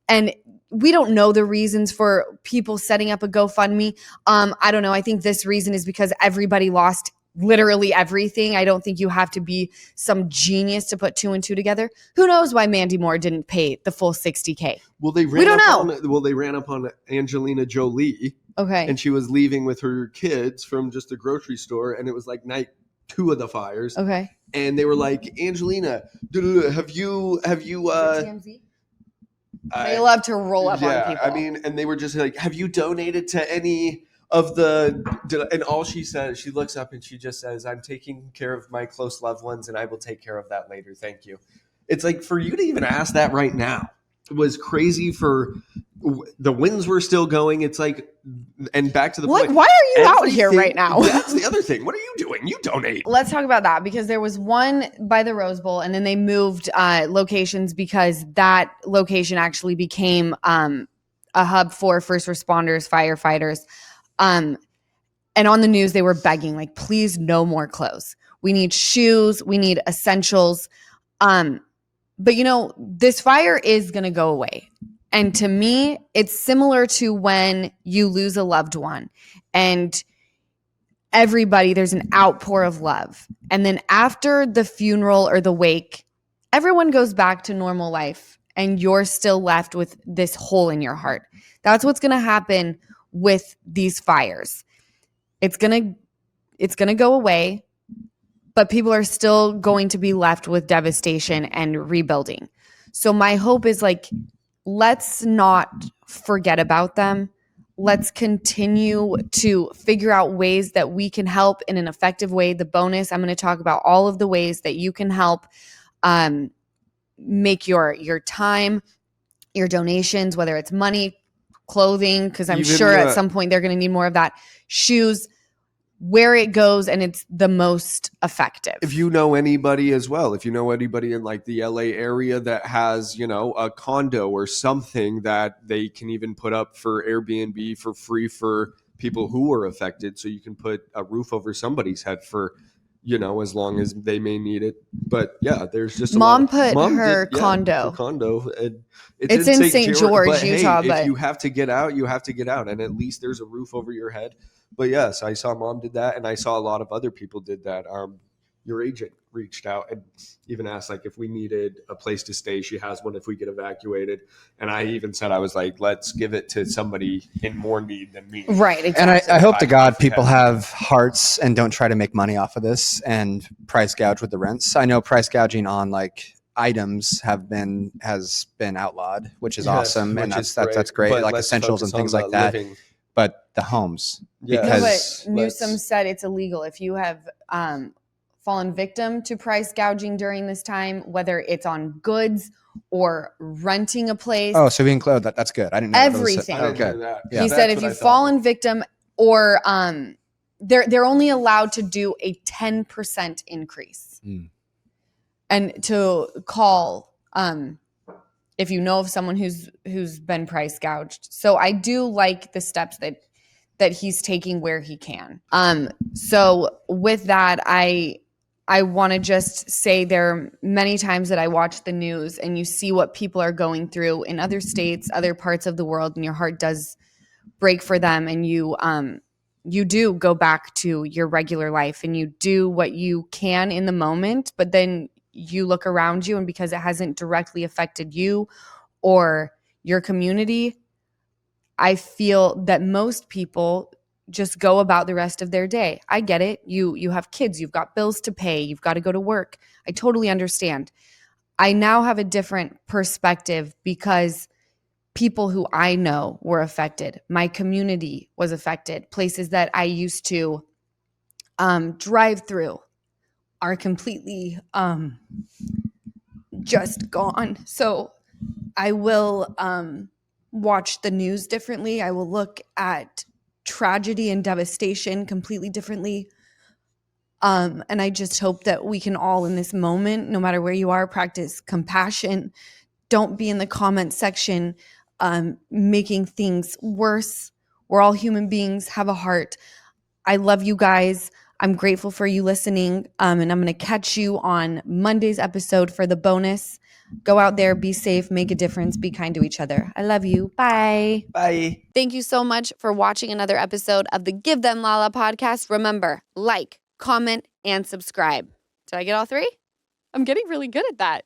Speaker 1: And we don't know the reasons for people setting up a GoFundMe. I don't know. I think this reason is because everybody lost literally everything. I don't think you have to be some genius to put 2 and 2 together. Who knows why Mandy Moore didn't pay the full $60K?
Speaker 2: Well, they ran up on Angelina Jolie.
Speaker 1: Okay.
Speaker 2: And she was leaving with her kids from just a grocery store, and it was like night 2 of the fires.
Speaker 1: Okay.
Speaker 2: And they were like, Angelina, have you
Speaker 1: TMZ? They love to roll up on people.
Speaker 2: I mean, and they were just like, have you donated to any of and all she says, she looks up and she just says, I'm taking care of my close loved ones and I will take care of that later. Thank you. It's like, for you to even ask that right now was crazy. For the winds were still going. It's like, and back to the point.
Speaker 1: Why are you out here right now?
Speaker 2: That's the other thing. What are you doing? You donate.
Speaker 1: Let's talk about that, because there was one by the Rose Bowl and then they moved locations because that location actually became a hub for first responders, firefighters. And on the news, they were begging, like, please, no more clothes. We need shoes. We need essentials. But, this fire is going to go away. And to me, it's similar to when you lose a loved one and there's an outpour of love. And then after the funeral or the wake, everyone goes back to normal life and you're still left with this hole in your heart. That's what's going to happen with these fires. It's going to go away, but people are still going to be left with devastation and rebuilding. So my hope is, like, let's not forget about them. Let's continue to figure out ways that we can help in an effective way. The bonus, I'm going to talk about all of the ways that you can help make your time, your donations, whether it's money, clothing, because I'm sure at some point they're going to need more of that, shoes, where it goes, and it's the most effective.
Speaker 2: If you know anybody as well, if you know anybody in like the LA area that has, a condo or something that they can even put up for Airbnb for free for people who were affected, so you can put a roof over somebody's head for, as long as they may need it. But yeah, there's just
Speaker 1: Mom put her condo.
Speaker 2: And
Speaker 1: it's in St. George, Utah.
Speaker 2: But if you have to get out, you have to get out, and at least there's a roof over your head. But yes, I saw Mom did that, and I saw a lot of other people did that. Your agent reached out and even asked, like, if we needed a place to stay. She has one if we get evacuated. And I even said, I was like, let's give it to somebody in more need than me.
Speaker 1: Right. Exactly.
Speaker 3: And I hope to God people have hearts and don't try to make money off of this and price gouge with the rents. I know price gouging on like items has been outlawed, which is awesome. And that's great.
Speaker 2: But
Speaker 3: like essentials and things like that.
Speaker 2: Living.
Speaker 3: But the homes,
Speaker 1: because Newsom said it's illegal if you have fallen victim to price gouging during this time, whether it's on goods or renting a place.
Speaker 3: Oh, so we include that. That's good. I didn't know
Speaker 1: everything.
Speaker 3: Oh, good.
Speaker 2: Yeah,
Speaker 1: he said if you've fallen victim or they're only allowed to do a 10% increase. And to call if you know of someone who's been price gouged. So I do like the steps that he's taking where he can. So with that, I want to just say there are many times that I watch the news and you see what people are going through in other states, other parts of the world, and your heart does break for them. And you do go back to your regular life and you do what you can in the moment, but then you look around you, and because it hasn't directly affected you or your community, I feel that most people just go about the rest of their day. I get it. You have kids, you've got bills to pay, you've got to go to work. I totally understand. I now have a different perspective because people who I know were affected. My community was affected. Places that I used to drive through are completely just gone. So I will watch the news differently. I will look at tragedy and devastation completely differently. And I just hope that we can all in this moment, no matter where you are, practice compassion. Don't be in the comment section making things worse. We're all human beings, have a heart. I love you guys. I'm grateful for you listening. And I'm going to catch you on Monday's episode for the bonus. Go out there, be safe, make a difference, be kind to each other. I love you. Bye.
Speaker 2: Bye.
Speaker 4: Thank you so much for watching another episode of the Give Them Lala podcast. Remember, like, comment, and subscribe. Did I get all three? I'm getting really good at that.